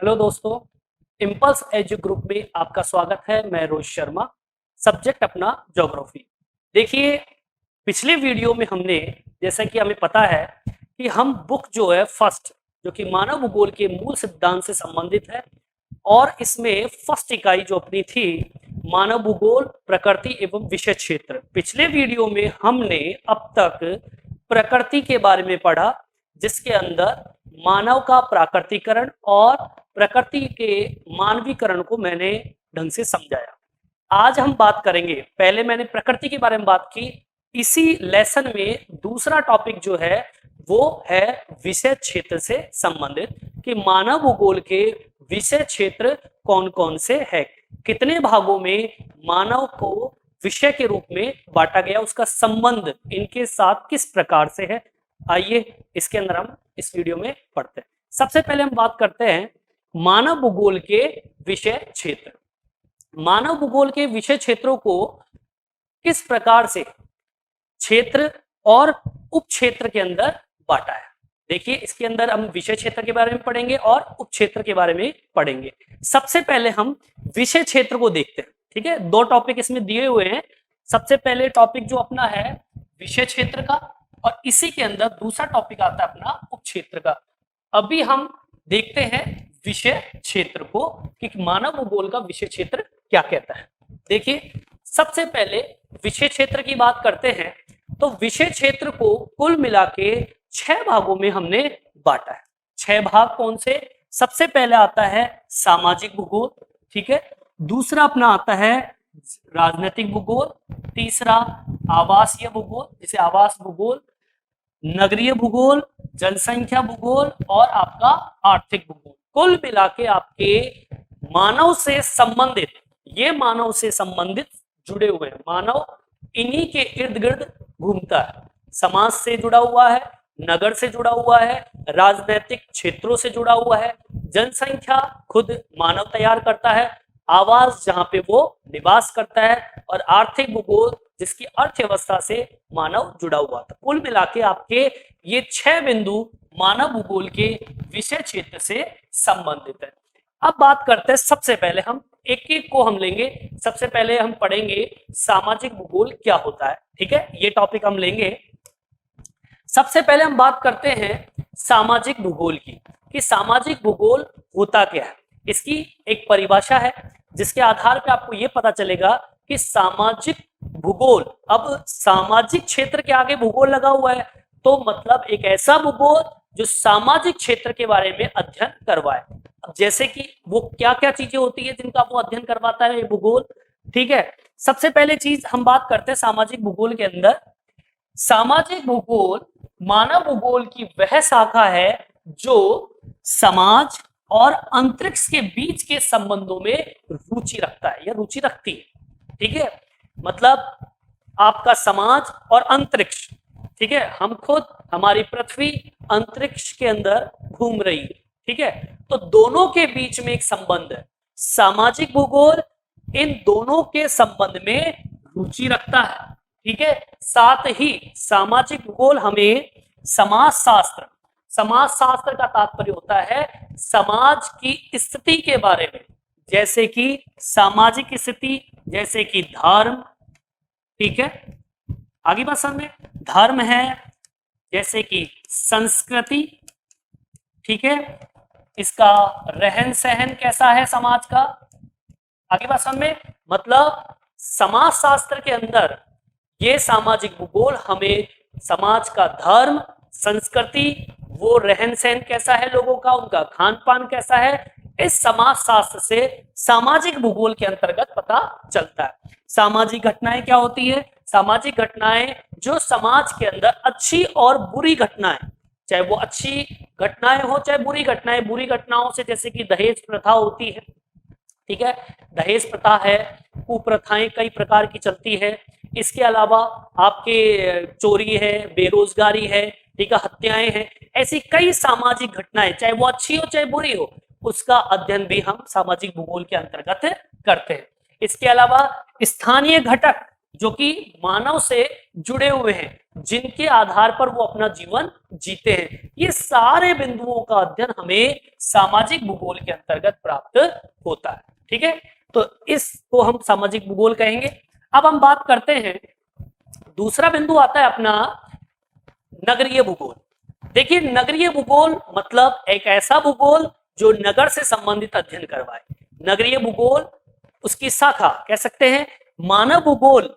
Hello दोस्तों, impulse age group में आपका स्वागत है। मैं रोहित शर्मा, सब्जेक्ट अपना ज्योग्राफी। देखिए, पिछले वीडियो में हमने, जैसा कि हमें पता है कि हम बुक जो है फर्स्ट, जो कि मानव भूगोल के मूल सिद्धांत से संबंधित है, और इसमें फर्स्ट इकाई जो अपनी थी मानव भूगोल, प्रकृति एवं विषय क्षेत्र। पिछले वीडियो में हमने अब तक प्रकृति के बारे में पढ़ा, जिसके अंदर मानव का प्राकृतिकरण और प्रकृति के मानवीकरण को मैंने ढंग से समझाया। आज हम बात करेंगे, पहले मैंने प्रकृति के बारे में बात की, इसी लेसन में दूसरा टॉपिक जो है वो है विषय क्षेत्र से संबंधित, कि मानव भूगोल के विषय क्षेत्र कौन कौन से है, कितने भागों में मानव को विषय के रूप में बांटा गया, उसका संबंध इनके साथ किस प्रकार से है। आइए इसके अंदर हम इस वीडियो में पढ़ते हैं। सबसे पहले हम बात करते हैं मानव भूगोल के विषय क्षेत्र। मानव भूगोल के विषय क्षेत्रों को किस प्रकार से क्षेत्र और उप क्षेत्र के अंदर बांटा है। देखिए, इसके अंदर हम विषय क्षेत्र के बारे में पढ़ेंगे और उप क्षेत्र के बारे में पढ़ेंगे। सबसे पहले हम विषय क्षेत्र को देखते हैं। ठीक है, दो टॉपिक इसमें दिए हुए हैं। सबसे पहले टॉपिक जो अपना है विषय क्षेत्र का, और इसी के अंदर दूसरा टॉपिक आता है अपना उप क्षेत्र का। अभी हम देखते हैं विषय क्षेत्र को कि मानव भूगोल का विषय क्षेत्र क्या कहता है। देखिए, सबसे पहले विषय क्षेत्र की बात करते हैं तो विषय क्षेत्र को कुल मिला के 6 भागों में हमने बांटा है। 6 भाग कौन से? सबसे पहले आता है सामाजिक भूगोल, ठीक है। दूसरा अपना आता है राजनीतिक भूगोल। तीसरा आवासीय भूगोल, जिसे आवास भूगोल, नगरीय भूगोल, जनसंख्या भूगोल और आपका आर्थिक भूगोल। कुल मिला के आपके मानव से संबंधित, ये मानव से संबंधित जुड़े हुए हैं। मानव इन्हीं के इर्द गिर्द घूमता है। समाज से जुड़ा हुआ है, नगर से जुड़ा हुआ है, राजनीतिक क्षेत्रों से जुड़ा हुआ है, जनसंख्या खुद मानव तैयार करता है, आवास जहां पे वो निवास करता है, और आर्थिक भूगोल जिसकी अर्थव्यवस्था से मानव जुड़ा हुआ था। कुल मिला के आपके ये 6 बिंदु मानव भूगोल के विषय क्षेत्र से संबंधित है। अब बात करते हैं, सबसे पहले हम एक एक को हम लेंगे। सबसे पहले हम पढ़ेंगे सामाजिक भूगोल क्या होता है। ठीक है, ये टॉपिक हम लेंगे। सबसे पहले हम बात करते हैं सामाजिक भूगोल की, कि सामाजिक भूगोल होता क्या है। इसकी एक परिभाषा है जिसके आधार पर आपको यह पता चलेगा कि सामाजिक भूगोल, अब सामाजिक क्षेत्र के आगे भूगोल लगा हुआ है, तो मतलब एक ऐसा भूगोल जो सामाजिक क्षेत्र के बारे में अध्ययन करवाए। जैसे कि वो क्या क्या चीजें होती है जिनका वो अध्ययन करवाता है ये भूगोल। ठीक है, सबसे पहले चीज हम बात करते हैं सामाजिक भूगोल के अंदर। सामाजिक भूगोल मानव भूगोल की वह शाखा है जो समाज और अंतरिक्ष के बीच के संबंधों में रुचि रखता है या रुचि रखती है। ठीक है, मतलब आपका समाज और अंतरिक्ष, ठीक है, हम खुद, हमारी पृथ्वी अंतरिक्ष के अंदर घूम रही है। ठीक है, तो दोनों के बीच में एक संबंध है। सामाजिक भूगोल इन दोनों के संबंध में रुचि रखता है। ठीक है, साथ ही सामाजिक भूगोल हमें समाजशास्त्र, समाजशास्त्र का तात्पर्य होता है समाज की स्थिति के बारे में, जैसे कि सामाजिक स्थिति, जैसे कि धर्म। ठीक है, आगे बात समझ में, धर्म है, जैसे कि संस्कृति। ठीक है, इसका रहन सहन कैसा है समाज का। आगे बात समझ में, मतलब समाजशास्त्र के अंदर ये सामाजिक भूगोल हमें समाज का धर्म, संस्कृति, वो रहन सहन कैसा है लोगों का, उनका खान पान कैसा है, इस समाजशास्त्र से सामाजिक भूगोल के अंतर्गत पता चलता है। सामाजिक घटनाएं क्या होती है? सामाजिक घटनाएं जो समाज के अंदर अच्छी और बुरी घटनाएं, चाहे वो अच्छी घटनाएं हो चाहे बुरी घटनाएं, बुरी घटनाओं से जैसे कि दहेज प्रथा होती है। ठीक है, दहेज प्रथा है, कुप्रथाएं कई प्रकार की चलती है। इसके अलावा आपके चोरी है, बेरोजगारी है, ठीक है, हत्याएं हैं, ऐसी कई सामाजिक घटनाएं, चाहे वो अच्छी हो चाहे बुरी हो, उसका अध्ययन भी हम सामाजिक भूगोल के अंतर्गत करते हैं। इसके अलावा स्थानीय घटक जो कि मानव से जुड़े हुए हैं, जिनके आधार पर वो अपना जीवन जीते हैं। ये सारे बिंदुओं का अध्ययन हमें सामाजिक भूगोल के अंतर्गत प्राप्त होता है। ठीक है, तो इसको हम सामाजिक भूगोल कहेंगे। अब हम बात करते हैं, दूसरा बिंदु आता है अपना नगरीय भूगोल। देखिए, नगरीय भूगोल मतलब एक ऐसा भूगोल जो नगर से संबंधित अध्ययन करवाए। नगरीय भूगोल उसकी शाखा कह सकते हैं। मानव भूगोल,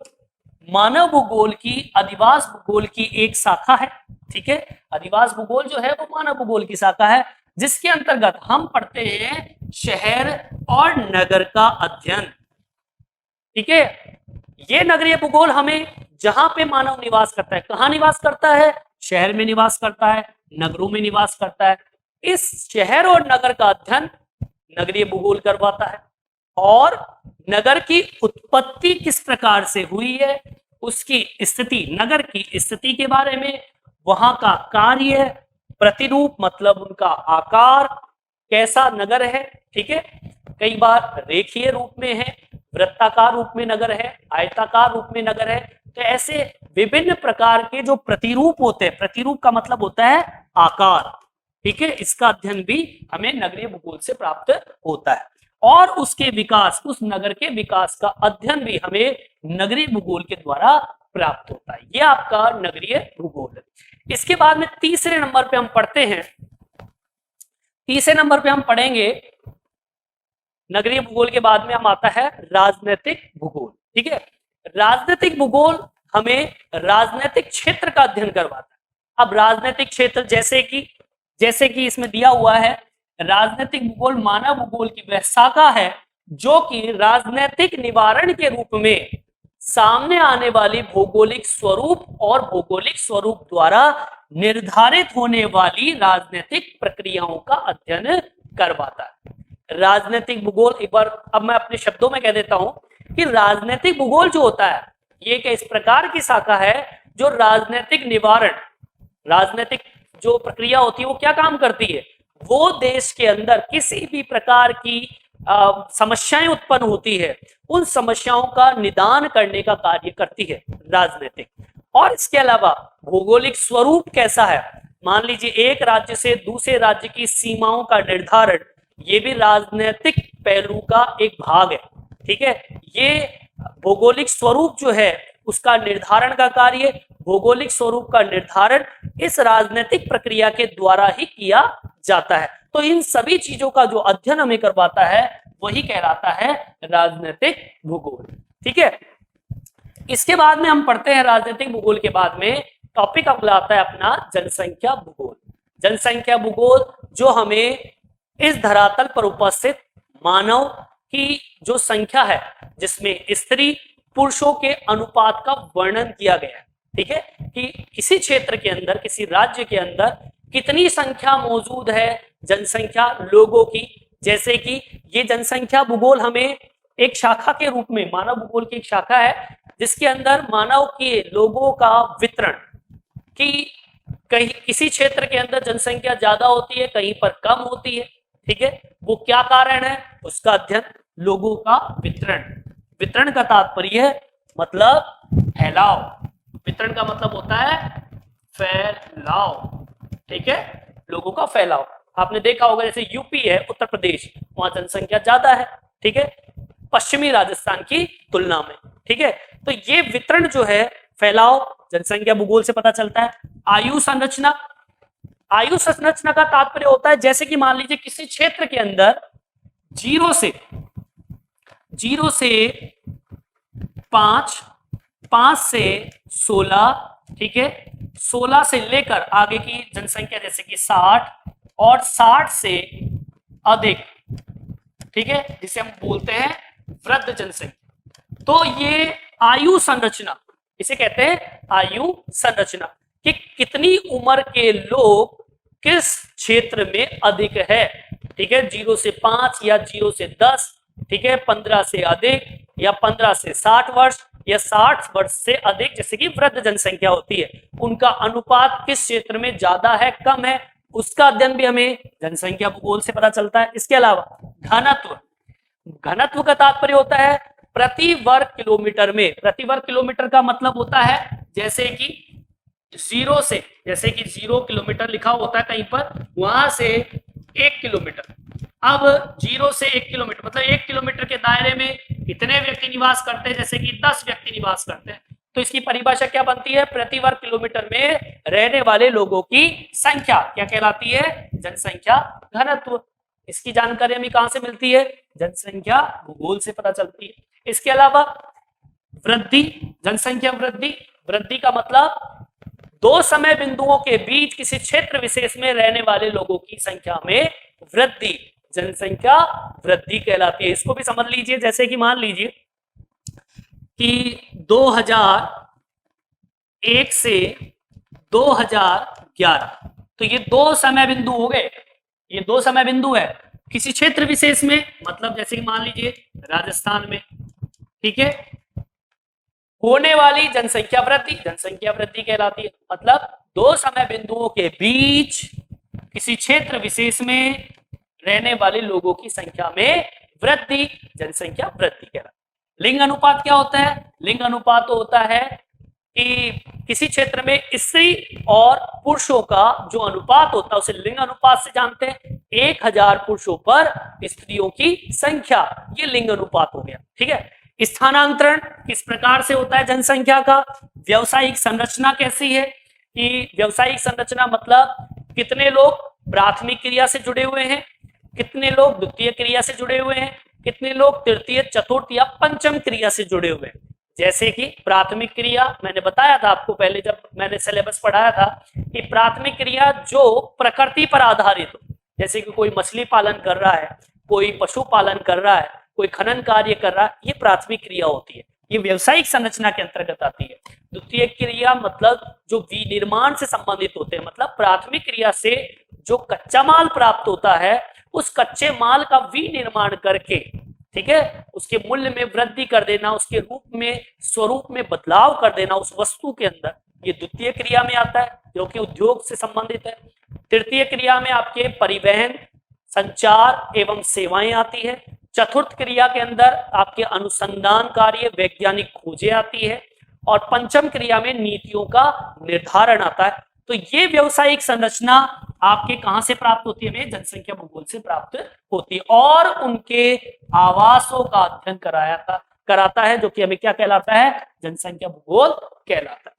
मानव भूगोल की अधिवास भूगोल की एक शाखा है। ठीक है, अधिवास भूगोल जो है वो मानव भूगोल की शाखा है, जिसके अंतर्गत हम पढ़ते हैं शहर और नगर का अध्ययन। ठीक है, ये नगरीय भूगोल हमें जहां पे मानव निवास करता है, कहां निवास करता है, शहर में निवास करता है, नगरों में निवास करता है, इस शहर और नगर का अध्ययन नगरीय भूगोल करवाता है। और नगर की उत्पत्ति किस प्रकार से हुई है, उसकी स्थिति, नगर की स्थिति के बारे में, वहां का कार्य, प्रतिरूप मतलब उनका आकार, कैसा नगर है। ठीक है, कई बार रेखीय रूप में है, वृत्ताकार रूप में नगर है, आयताकार रूप में नगर है। तो ऐसे विभिन्न प्रकार के जो प्रतिरूप होते हैं, प्रतिरूप का मतलब होता है आकार। ठीक है, इसका अध्ययन भी हमें नगरीय भूगोल से प्राप्त होता है। और उसके विकास, उस नगर के विकास का अध्ययन भी हमें नगरीय भूगोल के द्वारा प्राप्त होता है। यह आपका नगरीय भूगोल है। इसके बाद में तीसरे नंबर पे हम पढ़ते हैं, तीसरे नंबर पे हम पढ़ेंगे नगरीय भूगोल के बाद में हम आता है राजनीतिक भूगोल। ठीक है, राजनीतिक भूगोल हमें राजनीतिक क्षेत्र का अध्ययन करवाता है। अब राजनीतिक क्षेत्र जैसे कि इसमें दिया हुआ है, राजनीतिक भूगोल मानव भूगोल की वह शाखा है जो कि राजनीतिक निवारण के रूप में सामने आने वाली भौगोलिक स्वरूप और भौगोलिक स्वरूप द्वारा निर्धारित होने वाली राजनीतिक प्रक्रियाओं का अध्ययन करवाता है। राजनीतिक भूगोल, एक बार अब मैं अपने शब्दों में कह देता हूं कि राजनीतिक भूगोल जो होता है ये एक इस प्रकार की शाखा है जो राजनीतिक निवारण, राजनीतिक जो प्रक्रिया होती है वो क्या काम करती है, वो देश के अंदर किसी भी प्रकार की समस्याएं उत्पन्न होती है, उन समस्याओं का निदान करने का कार्य करती है राजनीतिक। और इसके अलावा भौगोलिक स्वरूप कैसा है, मान लीजिए एक राज्य से दूसरे राज्य की सीमाओं का निर्धारण, ये भी राजनीतिक पहलू का एक भाग है। ठीक है, ये भौगोलिक स्वरूप जो है उसका निर्धारण का कार्य, भौगोलिक स्वरूप का निर्धारण इस राजनीतिक प्रक्रिया के द्वारा ही किया जाता है। तो इन सभी चीजों का जो अध्ययन हमें करवाता है वही कहलाता है राजनीतिक भूगोल। ठीक है, इसके बाद में हम पढ़ते हैं राजनीतिक भूगोल के बाद में टॉपिक अगला आता है अपना जनसंख्या भूगोल। जनसंख्या भूगोल जो हमें इस धरातल पर उपस्थित मानव की जो संख्या है, जिसमें स्त्री पुरुषों के अनुपात का वर्णन किया गया है। ठीक है, कि किसी क्षेत्र के अंदर, किसी राज्य के अंदर कितनी संख्या मौजूद है जनसंख्या लोगों की। जैसे कि ये जनसंख्या भूगोल हमें एक शाखा के रूप में, मानव भूगोल की एक शाखा है जिसके अंदर मानव के लोगों का वितरण, कि कहीं किसी क्षेत्र के अंदर जनसंख्या ज्यादा होती है, कहीं पर कम होती है। ठीक है, वो क्या कारण है, उसका अध्ययन, लोगों का वितरण। वितरण का तात्पर्य मतलब फैलाव, वितरण का मतलब होता है फैलाव। ठीक है, लोगों का फैलाव। आपने देखा होगा जैसे यूपी है, उत्तर प्रदेश, वहां जनसंख्या ज्यादा है। ठीक है, पश्चिमी राजस्थान की तुलना में। ठीक है, तो ये वितरण जो है, फैलाव, जनसंख्या भूगोल से पता चलता है। आयु संरचना, आयु संरचना का तात्पर्य होता है जैसे कि मान लीजिए किसी क्षेत्र के अंदर 0 से 5, 5 से 16, ठीक है, 16 से लेकर आगे की जनसंख्या जैसे कि 60 और 60 से अधिक, ठीक है, जिसे हम बोलते हैं वृद्ध जनसंख्या। तो ये आयु संरचना, इसे कहते हैं आयु संरचना, कि कितनी उम्र के लोग किस क्षेत्र में अधिक है। ठीक है, 0 से 5 या 0 से 10, ठीक है, 15 से अधिक या 15 से 60 वर्ष या 60 वर्ष से अधिक, जैसे कि वृद्ध जनसंख्या होती है, उनका अनुपात किस क्षेत्र में ज्यादा है, कम है, उसका अध्ययन भी हमें जनसंख्या भूगोल से पता चलता है। इसके अलावा घनत्व, घनत्व का तात्पर्य होता है प्रति वर्ग किलोमीटर में। प्रति वर्ग किलोमीटर का मतलब होता है जैसे कि जीरो से, जैसे कि 0 किलोमीटर लिखा होता है कहीं पर, वहां से 1 किलोमीटर। अब 0 से 1 किलोमीटर मतलब 1 किलोमीटर के दायरे में कितने व्यक्ति निवास करते हैं, जैसे कि 10 व्यक्ति निवास करते हैं, तो इसकी परिभाषा क्या बनती है, प्रति वर्ग किलोमीटर में रहने वाले लोगों की संख्या क्या कहलाती है, जनसंख्या घनत्व। इसकी जानकारी हमें कहां से मिलती है, जनसंख्या भूगोल से पता चलती है। इसके अलावा वृद्धि, जनसंख्या वृद्धि, वृद्धि का मतलब दो समय बिंदुओं के बीच किसी क्षेत्र विशेष में रहने वाले लोगों की संख्या में वृद्धि, जनसंख्या वृद्धि कहलाती है। इसको भी समझ लीजिए, जैसे कि मान लीजिए कि 2001 से 2011, तो ये दो समय बिंदु हो गए, ये दो समय बिंदु है किसी क्षेत्र विशेष में, मतलब जैसे कि मान लीजिए राजस्थान में, ठीक है, होने वाली जनसंख्या वृद्धि, जनसंख्या वृद्धि कहलाती है। मतलब दो समय बिंदुओं के बीच किसी क्षेत्र विशेष में रहने वाले लोगों की संख्या में वृद्धि, जनसंख्या वृद्धि कहलाती है। लिंग अनुपात क्या होता है, लिंग अनुपात तो होता है कि किसी क्षेत्र में स्त्री और पुरुषों का जो अनुपात होता है उसे लिंग अनुपात से जानते हैं। 1000 पुरुषों पर स्त्रियों की संख्या, ये लिंग अनुपात हो गया, ठीक है। स्थानांतरण किस प्रकार से होता है जनसंख्या का, व्यवसायिक संरचना कैसी है, कि व्यवसायिक संरचना मतलब कितने लोग प्राथमिक क्रिया से जुड़े हुए हैं, कितने लोग द्वितीय क्रिया से जुड़े हुए हैं, कितने लोग तृतीय चतुर्थ या पंचम क्रिया से जुड़े हुए हैं। जैसे कि प्राथमिक क्रिया मैंने बताया था आपको पहले जब मैंने सिलेबस पढ़ाया था कि प्राथमिक क्रिया जो प्रकृति पर आधारित हो, जैसे कि कोई मछली पालन कर रहा है, कोई पशु पालन कर रहा है, कोई खनन कार्य कर रहा है, ये प्राथमिक क्रिया होती है, ये व्यवसायिक संरचना के अंतर्गत आती है। द्वितीय क्रिया मतलब जो विनिर्माण से संबंधित होते हैं, मतलब प्राथमिक क्रिया से जो कच्चा माल प्राप्त होता है उस कच्चे माल का विनिर्माण करके, ठीक है, उसके मूल्य में वृद्धि कर देना, उसके रूप में स्वरूप में बदलाव कर देना उस वस्तु के अंदर, ये द्वितीय क्रिया में आता है जो कि उद्योग से संबंधित है। तृतीय क्रिया में आपके परिवहन, संचार एवं सेवाएं आती है। चतुर्थ क्रिया के अंदर आपके अनुसंधान कार्य, वैज्ञानिक खोजें आती है, और पंचम क्रिया में नीतियों का निर्धारण आता है। तो ये व्यवसायिक संरचना आपके कहां से प्राप्त होती है, हमें जनसंख्या भूगोल से प्राप्त होती है, और उनके आवासों का अध्ययन कराता है, जो कि हमें क्या कहलाता है, जनसंख्या भूगोल कहलाता है।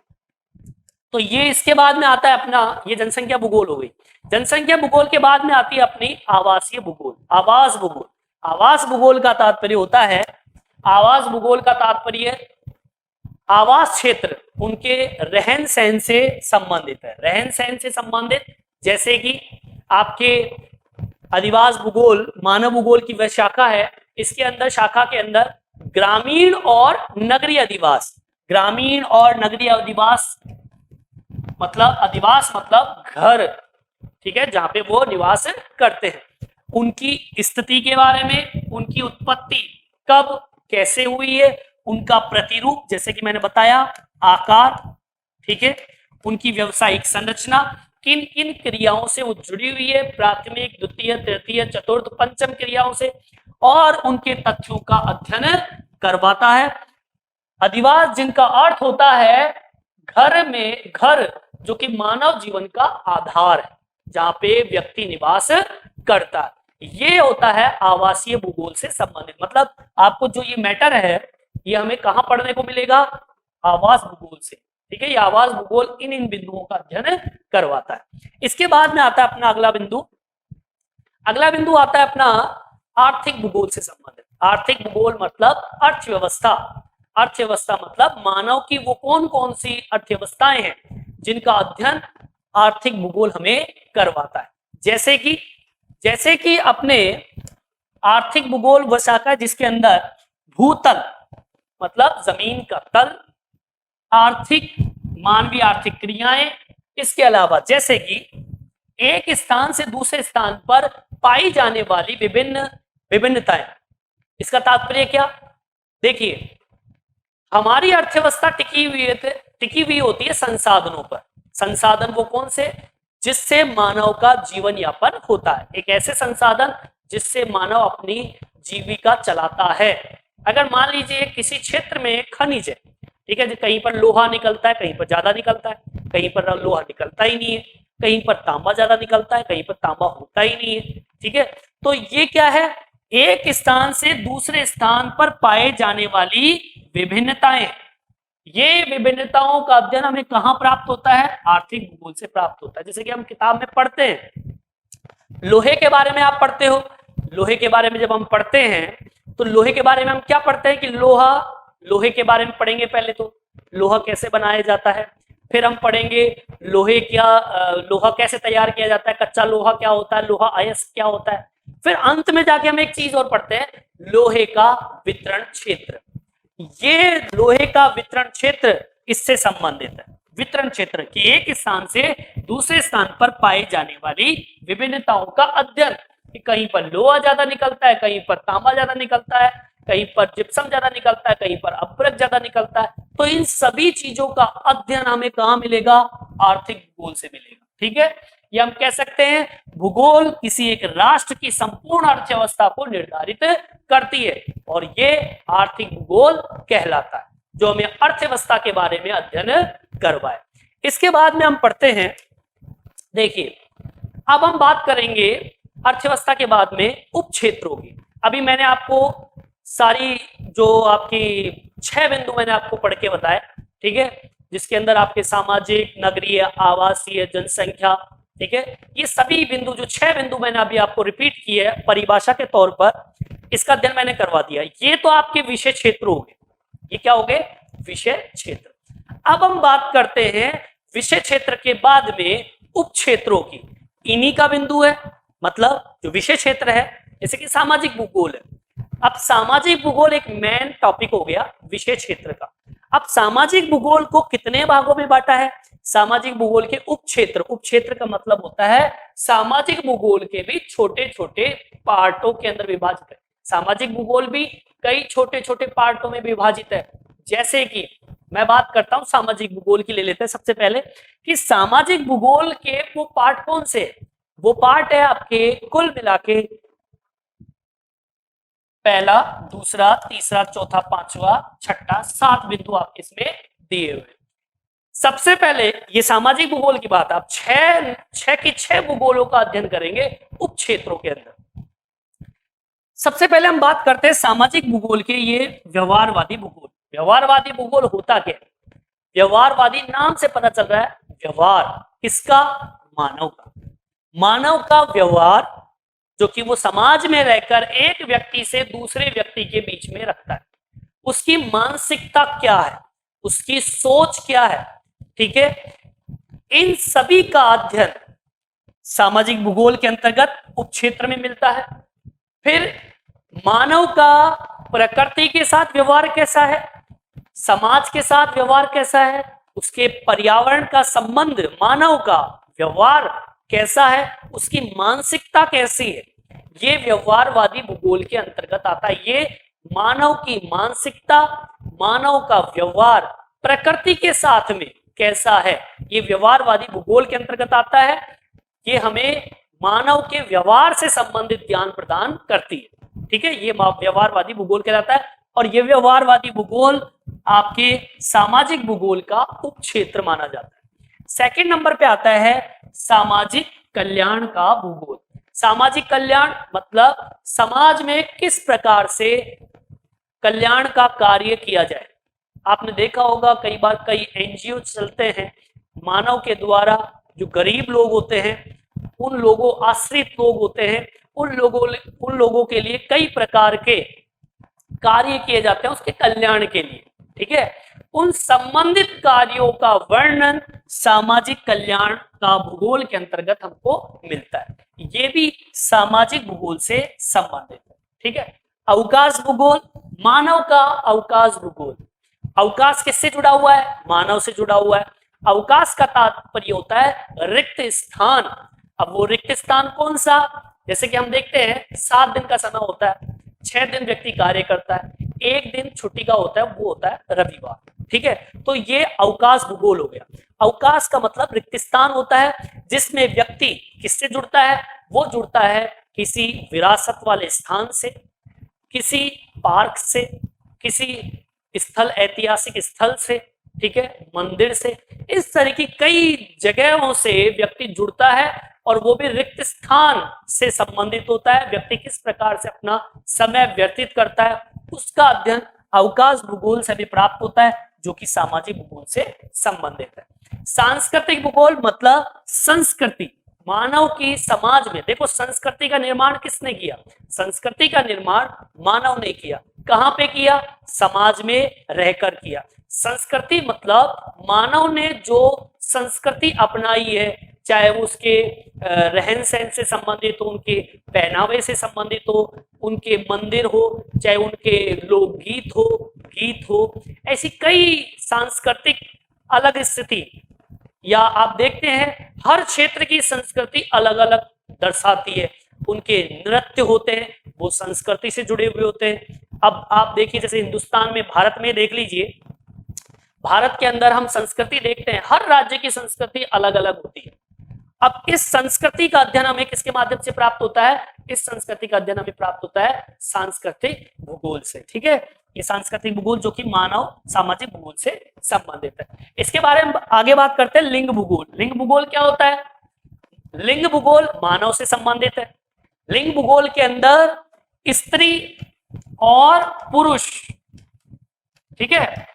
तो ये इसके बाद में आता है अपना, ये जनसंख्या भूगोल हो गई। जनसंख्या भूगोल के बाद में आती है अपनी आवासीय भूगोल, आवास भूगोल। आवास भूगोल का तात्पर्य होता है, आवास भूगोल का तात्पर्य आवास क्षेत्र उनके रहन सहन से संबंधित है, रहन सहन से संबंधित। जैसे कि आपके अधिवास भूगोल मानव भूगोल की वह शाखा है, इसके अंदर शाखा के अंदर ग्रामीण और नगरीय अधिवास, ग्रामीण और नगरीय अधिवास मतलब अधिवास मतलब घर, ठीक है, जहां पे वो निवास करते हैं, उनकी स्थिति के बारे में, उनकी उत्पत्ति कब कैसे हुई है, उनका प्रतिरूप जैसे कि मैंने बताया आकार, ठीक है, उनकी व्यवसायिक संरचना, किन किन क्रियाओं से वो जुड़ी हुई है, प्राथमिक, द्वितीय, तृतीय, चतुर्थ, पंचम क्रियाओं से, और उनके तथ्यों का अध्ययन करवाता है। अधिवास जिनका अर्थ होता है घर में, घर जो कि मानव जीवन का आधार है, जहां पे व्यक्ति निवास करता है, ये होता है आवासीय भूगोल से संबंधित। मतलब आपको जो ये मैटर है ये हमें कहां पढ़ने को मिलेगा, आवास भूगोल से, ठीक है। ये आवास भूगोल इन बिंदुओं का अध्ययन करवाता है। इसके बाद में आता है अपना अगला बिंदु, अगला बिंदु आता है अपना आर्थिक भूगोल से संबंधित। आर्थिक भूगोल मतलब अर्थव्यवस्था, अर्थव्यवस्था मतलब मानव की वो कौन कौन सी अर्थव्यवस्थाएं हैं जिनका अध्ययन आर्थिक भूगोल हमें करवाता है। जैसे कि अपने आर्थिक भूगोल वह शाखा जिसके अंदर भूतल मतलब जमीन का तल, आर्थिक मानवीय आर्थिक क्रियाएं, इसके अलावा जैसे कि एक स्थान से दूसरे स्थान पर पाई जाने वाली विभिन्नताएं। इसका तात्पर्य क्या, देखिए हमारी अर्थव्यवस्था टिकी हुई होती है संसाधनों पर। संसाधन वो कौन से, जिससे मानव का जीवन यापन होता है, एक ऐसे संसाधन जिससे मानव अपनी जीविका चलाता है। अगर मान लीजिए किसी क्षेत्र में खनिज है, ठीक है, कहीं पर लोहा निकलता है, कहीं पर ज्यादा निकलता है, कहीं पर लोहा निकलता ही नहीं है, कहीं पर तांबा ज्यादा निकलता है, कहीं पर तांबा होता ही नहीं है। ठीक है, तो ये क्या है, एक स्थान से दूसरे स्थान पर पाए जाने वाली विभिन्नताएं। ये विभिन्नताओं का अध्ययन हमें कहां प्राप्त होता है, आर्थिक भूगोल से प्राप्त होता है। जैसे कि हम किताब में पढ़ते हैं, लोहे के बारे में आप पढ़ते हो, लोहे के बारे में जब हम पढ़ते हैं तो लोहे के बारे में हम क्या पढ़ते हैं कि लोहे के बारे में पढ़ेंगे। पहले तो लोहा कैसे बनाया जाता है, फिर हम पढ़ेंगे लोहा कैसे तैयार किया जाता है, कच्चा लोहा क्या होता है, लोहा अयस्क क्या होता है, फिर अंत में जाके हम एक चीज और पढ़ते हैं, लोहे का वितरण क्षेत्र। ये लोहे का वितरण क्षेत्र इससे संबंधित है, वितरण क्षेत्र की एक स्थान से दूसरे स्थान पर पाई जाने वाली विभिन्नताओं का अध्ययन, कि कहीं पर लोहा ज्यादा निकलता है, कहीं पर तांबा ज्यादा निकलता है, कहीं पर जिप्सम ज्यादा निकलता है, कहीं पर अभ्रक ज्यादा निकलता है। तो इन सभी चीजों का अध्ययन हमें कहां मिलेगा, आर्थिक भूगोल से मिलेगा। ठीक है, ये हम कह सकते हैं भूगोल किसी एक राष्ट्र की संपूर्ण अर्थव्यवस्था को निर्धारित करती है, और ये आर्थिक भूगोल कहलाता है, जो हमें अर्थव्यवस्था के बारे में अध्ययन करवाए। इसके बाद में हम पढ़ते हैं, देखिए अब हम बात करेंगे अर्थव्यवस्था के बाद में उप क्षेत्रों की। अभी मैंने आपको सारी जो आपकी 6 बिंदु मैंने आपको पढ़ के बताए, ठीक है, जिसके अंदर आपके सामाजिक, नगरीय, आवासीय, जनसंख्या, ठीक है, ये सभी बिंदु जो 6 बिंदु मैंने अभी आपको रिपीट किए है परिभाषा के तौर पर, इसका अध्ययन मैंने करवा दिया। ये तो आपके विषय क्षेत्र हो गए, ये क्या हो गए, विषय क्षेत्र। अब हम बात करते हैं विषय क्षेत्र के बाद में उप क्षेत्रों की। इन्हीं का बिंदु है, मतलब जो विषय क्षेत्र है, जैसे कि सामाजिक भूगोल है। अब सामाजिक भूगोल एक मेन टॉपिक हो गया विषय क्षेत्र का। अब सामाजिक भूगोल को कितने भागों में बांटा है, सामाजिक भूगोल के उप क्षेत्र, उप क्षेत्र का मतलब होता है सामाजिक भूगोल के भी छोटे छोटे पार्टों के अंदर विभाजित है। सामाजिक भूगोल भी कई छोटे छोटे पार्टों में विभाजित है। जैसे कि मैं बात करता हूं सामाजिक भूगोल की, ले लेते हैं सबसे पहले कि सामाजिक भूगोल के वो पार्ट कौन से, वो पार्ट है आपके कुल मिला के पहला, दूसरा, तीसरा, चौथा, पांचवा, छठा, 7 बिंदु आपके इसमें दिए हुए। सबसे पहले ये सामाजिक भूगोल की बात, आप छह की 6 भूगोलों का अध्ययन करेंगे उप क्षेत्रों के अंदर। सबसे पहले हम बात करते हैं सामाजिक भूगोल के, ये व्यवहारवादी भूगोल। व्यवहारवादी भूगोल होता क्या है, व्यवहारवादी नाम से पता चल रहा है, व्यवहार किसका, मानव का। मानव का व्यवहार जो कि वो समाज में रहकर एक व्यक्ति से दूसरे व्यक्ति के बीच में रखता है, उसकी मानसिकता क्या है, उसकी सोच क्या है, ठीक है, इन सभी का अध्ययन सामाजिक भूगोल के अंतर्गत उप क्षेत्र में मिलता है। फिर मानव का प्रकृति के साथ व्यवहार कैसा है, समाज के साथ व्यवहार कैसा है, उसके पर्यावरण का संबंध, मानव का व्यवहार कैसा है, उसकी मानसिकता कैसी है, ये व्यवहारवादी भूगोल के अंतर्गत आता है। ये मानव की मानसिकता, मानव का व्यवहार प्रकृति के साथ में कैसा है, ये व्यवहारवादी भूगोल के अंतर्गत आता है। ये हमें मानव के व्यवहार से संबंधित ज्ञान प्रदान करती है, ठीक है, ये व्यवहारवादी भूगोल कहलाता है। और ये व्यवहारवादी भूगोल आपके सामाजिक भूगोल का उप क्षेत्र माना जाता है। सेकंड नंबर पे आता है सामाजिक कल्याण का भूगोल। सामाजिक कल्याण मतलब समाज में किस प्रकार से कल्याण का कार्य किया जाए। आपने देखा होगा कई बार कई एनजीओ चलते हैं मानव के द्वारा, जो गरीब लोग होते हैं, उन लोगों, आश्रित लोग होते हैं, उन लोगों के लिए कई प्रकार के कार्य किए जाते हैं उसके कल्याण के लिए, ठीक है। उन संबंधित कार्यों का वर्णन सामाजिक कल्याण का भूगोल के अंतर्गत हमको मिलता है। ये भी सामाजिक भूगोल से संबंधित है, ठीक है। अवकाश भूगोल, मानव का अवकाश भूगोल। अवकाश किससे जुड़ा हुआ है, मानव से जुड़ा हुआ है। अवकाश का तात्पर्य होता है रिक्त स्थान। अब वो रिक्त स्थान कौन सा, जैसे कि हम देखते हैं 7 दिन का समय होता है, 6 दिन व्यक्ति कार्य करता है, 1 दिन छुट्टी का होता है, वो होता है रविवार, ठीक है। तो ये अवकाश भूगोल हो गया। अवकाश का मतलब रिक्त स्थान होता है जिसमें व्यक्ति किससे जुड़ता है, वो जुड़ता है किसी विरासत वाले स्थान से, किसी पार्क से, किसी स्थल, ऐतिहासिक स्थल से, ठीक है, मंदिर से, इस तरह की कई जगहों से व्यक्ति जुड़ता है और वो भी रिक्त स्थान से संबंधित होता है। व्यक्ति किस प्रकार से अपना समय व्यतीत करता है उसका अध्ययन अवकाश भूगोल से भी प्राप्त होता है, जो कि सामाजिक भूगोल से संबंधित है। सांस्कृतिक भूगोल मतलब संस्कृति, मानव की समाज में, देखो संस्कृति का निर्माण किसने किया? संस्कृति का निर्माण मानव ने किया। कहां पे किया? समाज में रहकर किया। संस्कृति मतलब मानव ने जो संस्कृति अपनाई है, चाहे वो उसके रहन सहन से संबंधित हो, उनके पहनावे से संबंधित हो, उनके मंदिर हो, चाहे उनके लोकगीत हो, गीत हो, ऐसी कई सांस्कृतिक अलग स्थिति, या आप देखते हैं हर क्षेत्र की संस्कृति अलग अलग दर्शाती है। उनके नृत्य होते हैं, वो संस्कृति से जुड़े हुए होते हैं। अब आप देखिए जैसे हिंदुस्तान में, भारत में देख लीजिए, भारत के अंदर हम संस्कृति देखते हैं, हर राज्य की संस्कृति अलग अलग होती है। अब इस संस्कृति का अध्ययन हमें किसके माध्यम से प्राप्त होता है? इस संस्कृति का अध्ययन हमें प्राप्त होता है सांस्कृतिक भूगोल से। ठीक है, ये सांस्कृतिक भूगोल जो कि मानव सामाजिक भूगोल से संबंधित है। इसके बारे में आगे बात करते हैं लिंग भूगोल। लिंग भूगोल क्या होता है? लिंग भूगोल मानव से संबंधित है। लिंग भूगोल के अंदर स्त्री और पुरुष, ठीक है,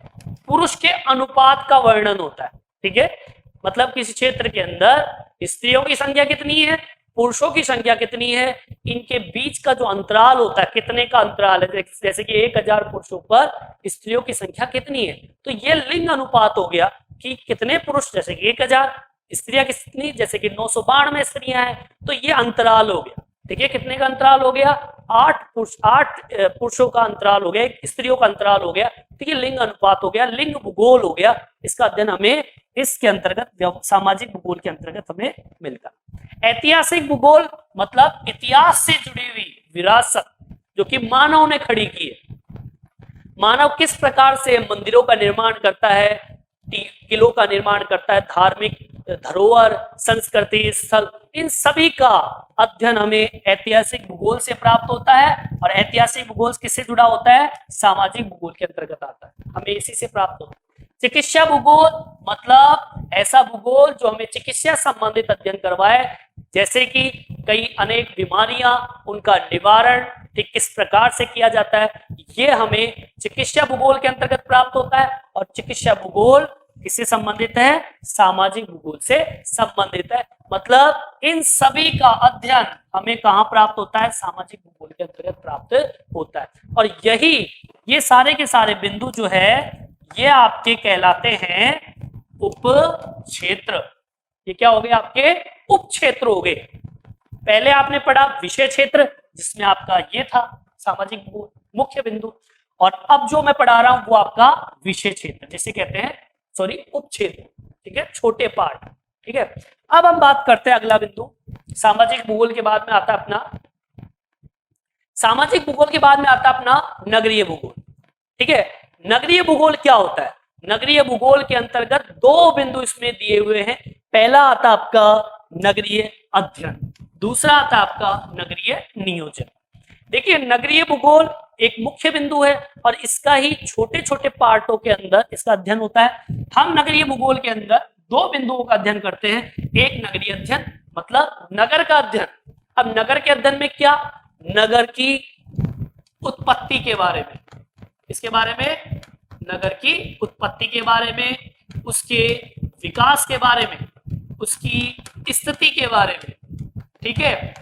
पुरुष के अनुपात का वर्णन होता है। ठीक है, मतलब किसी क्षेत्र के अंदर स्त्रियों की संख्या कितनी है, पुरुषों की संख्या कितनी है, इनके बीच का जो अंतराल होता है, कितने का अंतराल है, जैसे कि 1000 पुरुषों पर स्त्रियों की संख्या कितनी है, तो ये लिंग अनुपात हो गया कि कितने पुरुष, जैसे कि 1000, स्त्रियां कितनी, जैसे कि 992 स्त्रियां हैं, तो ये अंतराल हो गया। ठीक है, कितने का अंतराल हो गया? 8 पुरुषों का अंतराल हो गया, स्त्रियों का अंतराल हो गया। ठीक है, लिंग अनुपात हो गया, लिंग भूगोल हो गया। इसका अध्ययन हमें इसके अंतर्गत सामाजिक भूगोल के अंतर्गत हमें मिलता। ऐतिहासिक भूगोल मतलब इतिहास से जुड़ी हुई विरासत जो कि मानव ने खड़ी की है। मानव किस प्रकार से मंदिरों का निर्माण करता है, किलों का निर्माण करता है, धार्मिक धरोहर, संस्कृति स्थल, इन सभी का अध्ययन हमें ऐतिहासिक भूगोल से प्राप्त होता है। और ऐतिहासिक भूगोल किससे जुड़ा होता है? सामाजिक भूगोल के अंतर्गत आता है, हमें इसी से प्राप्त होता है। चिकित्सा भूगोल मतलब ऐसा भूगोल जो हमें चिकित्सा संबंधित अध्ययन करवाए, जैसे कि कई अनेक बीमारियां, उनका निवारण ठीक किस प्रकार से किया जाता है, ये हमें चिकित्सा भूगोल के अंतर्गत प्राप्त होता है। और चिकित्सा भूगोल किससे संबंधित है? सामाजिक भूगोल से संबंधित है। मतलब इन सभी का अध्ययन हमें कहां प्राप्त होता है? सामाजिक भूगोल के अंतर्गत प्राप्त होता है। और ये सारे के सारे बिंदु जो है ये आपके कहलाते हैं उप क्षेत्र। ये क्या हो गए? आपके उप क्षेत्र हो गए। पहले आपने पढ़ा विषय क्षेत्र, जिसमें आपका ये था सामाजिक भूगोल मुख्य बिंदु, और अब जो मैं पढ़ा रहा हूं वो आपका विषय क्षेत्र, जिसे कहते हैं उप क्षेत्र। ठीक है, छोटे पार्ट। ठीक है, अब हम बात करते हैं अगला बिंदु। सामाजिक भूगोल के बाद में आता अपना नगरीय भूगोल। ठीक है, नगरीय भूगोल क्या होता है? नगरीय भूगोल के अंतर्गत 2 बिंदु इसमें दिए हुए हैं। पहला आता आपका नगरीय अध्ययन, दूसरा आता आपका नगरीय नियोजन। देखिए, नगरीय भूगोल एक मुख्य बिंदु है और इसका ही छोटे छोटे पार्टों के अंदर इसका अध्ययन होता है। हम नगरीय भूगोल के अंदर 2 बिंदुओं का अध्ययन करते हैं। एक नगरीय अध्ययन मतलब नगर का अध्ययन। अब नगर के अध्ययन में क्या? नगर की उत्पत्ति के बारे में, इसके बारे में, नगर की उत्पत्ति के बारे में, उसके विकास के बारे में, उसकी स्थिति के बारे में, ठीक है,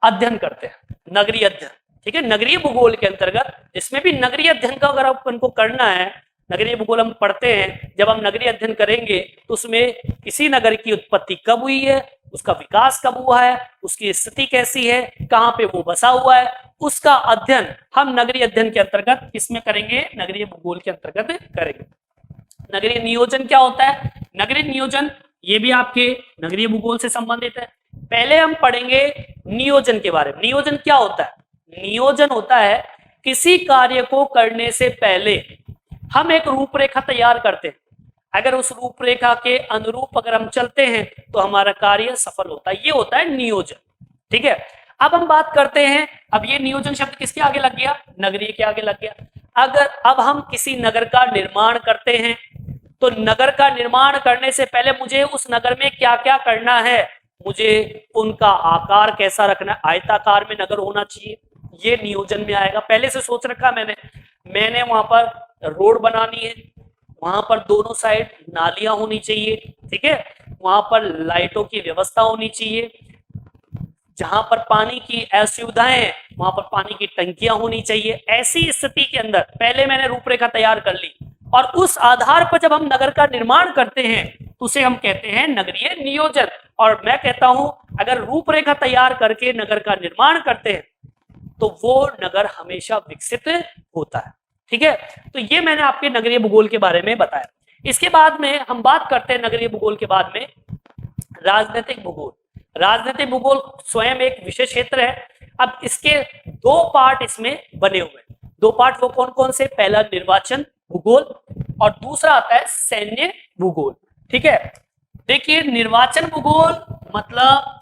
अध्ययन करते हैं, नगरीय अध्ययन। ठीक है, नगरीय भूगोल के अंतर्गत इसमें भी नगरीय अध्ययन का अगर अपन को करना है, नगरीय भूगोल हम पढ़ते हैं, जब हम नगरीय अध्ययन करेंगे तो उसमें किसी नगर की उत्पत्ति कब हुई है, उसका विकास कब हुआ है, उसकी स्थिति कैसी है, कहां पे वो बसा हुआ है, उसका अध्ययन हम नगरीय अध्ययन के अंतर्गत किसमें करेंगे? नगरीय भूगोल के अंतर्गत करेंगे। नगरीय नियोजन क्या होता है? नगरीय नियोजन ये भी आपके नगरीय भूगोल से संबंधित है। पहले हम पढ़ेंगे नियोजन के बारे में। नियोजन क्या होता है? नियोजन होता है किसी कार्य को करने से पहले हम एक रूपरेखा तैयार करते हैं। अगर उस रूपरेखा के अनुरूप अगर हम चलते हैं तो हमारा कार्य सफल होता है। ये होता है नियोजन। ठीक है, अब हम बात करते हैं, अब ये नियोजन शब्द किसके आगे लग गया? नगरीय के आगे लग गया। अगर अब हम किसी नगर का निर्माण करते हैं तो नगर का निर्माण करने से पहले मुझे उस नगर में क्या क्या करना है, मुझे उनका आकार कैसा रखना है, आयताकार में नगर होना चाहिए, ये नियोजन में आएगा। पहले से सोच रखा मैंने वहां पर रोड बनानी है, वहां पर दोनों साइड नालियां होनी चाहिए, ठीक है, वहां पर लाइटों की व्यवस्था होनी चाहिए, जहां पर पानी की असुविधाएं हैं वहां पर पानी की टंकियां होनी चाहिए। ऐसी स्थिति के अंदर पहले मैंने रूपरेखा तैयार कर ली और उस आधार पर जब हम नगर का निर्माण करते हैं तो उसे हम कहते हैं नगरीय नियोजन। और मैं कहता हूं अगर रूपरेखा तैयार करके नगर का निर्माण करते हैं तो वो नगर हमेशा विकसित होता है, ठीक है। तो ये मैंने आपके नगरीय भूगोल के बारे में बताया। इसके बाद में हम बात करते हैं नगरीय भूगोल के बाद में राजनीतिक भूगोल। राजनीतिक भूगोल स्वयं एक विशेष क्षेत्र है। अब इसके दो पार्ट इसमें बने हुए हैं। दो पार्ट वो कौन कौन से, पहला निर्वाचन भूगोल और दूसरा आता है सैन्य भूगोल, ठीक है। देखिए निर्वाचन भूगोल मतलब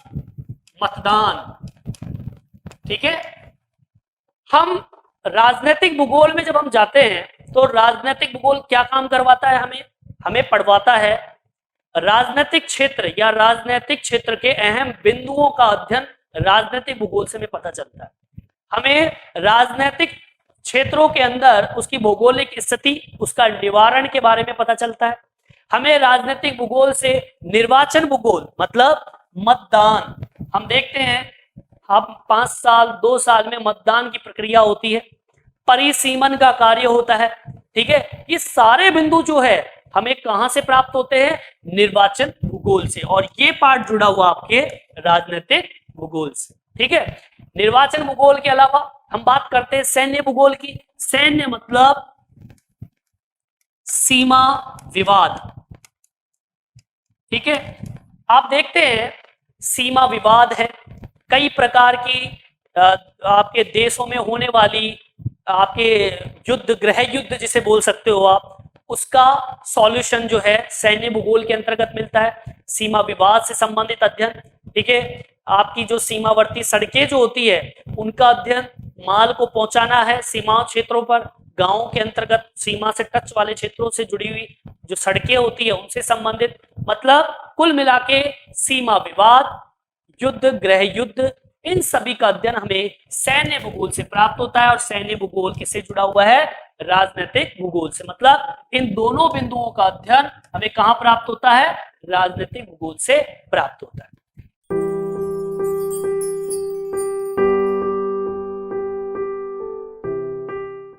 मतदान, ठीक है। हम राजनीतिक भूगोल में जब हम जाते हैं तो राजनीतिक भूगोल क्या काम करवाता है, हमें पढ़वाता है राजनीतिक क्षेत्र या राजनीतिक क्षेत्र के अहम बिंदुओं का अध्ययन राजनीतिक भूगोल से हमें पता चलता है। हमें राजनीतिक क्षेत्रों के अंदर उसकी भौगोलिक स्थिति, उसका निवारण के बारे में पता चलता है। हमें राजनीतिक भूगोल से निर्वाचन भूगोल मतलब मतदान, हम देखते हैं हम 5 साल 2 साल में मतदान की प्रक्रिया होती है, परिसीमन का कार्य होता है, ठीक है। ये सारे बिंदु जो है हमें कहां से प्राप्त होते हैं, निर्वाचन भूगोल से, और ये पार्ट जुड़ा हुआ आपके राजनीतिक भूगोल से, ठीक है। निर्वाचन भूगोल के अलावा हम बात करते हैं सैन्य भूगोल की। सैन्य मतलब सीमा विवाद, ठीक है। आप देखते हैं सीमा विवाद है, कई प्रकार की आपके देशों में होने वाली आपके युद्ध, गृह युद्ध जिसे बोल सकते हो आप, उसका सॉल्यूशन जो है सैन्य भूगोल के अंतर्गत मिलता है। सीमा विवाद से संबंधित अध्ययन, ठीक है। आपकी जो सीमावर्ती सड़कें जो होती है उनका अध्ययन, माल को पहुंचाना है सीमा क्षेत्रों पर, गांवों के अंतर्गत सीमा से टच वाले क्षेत्रों से जुड़ी हुई जो सड़कें होती है उनसे संबंधित, मतलब कुल मिला के सीमा विवाद, युद्ध, गृह युद्ध, इन सभी का अध्ययन हमें सैन्य भूगोल से प्राप्त होता है। और सैन्य भूगोल किससे जुड़ा हुआ है, राजनीतिक भूगोल से। मतलब इन दोनों बिंदुओं का अध्ययन हमें कहां प्राप्त होता है, राजनीतिक भूगोल से प्राप्त होता है।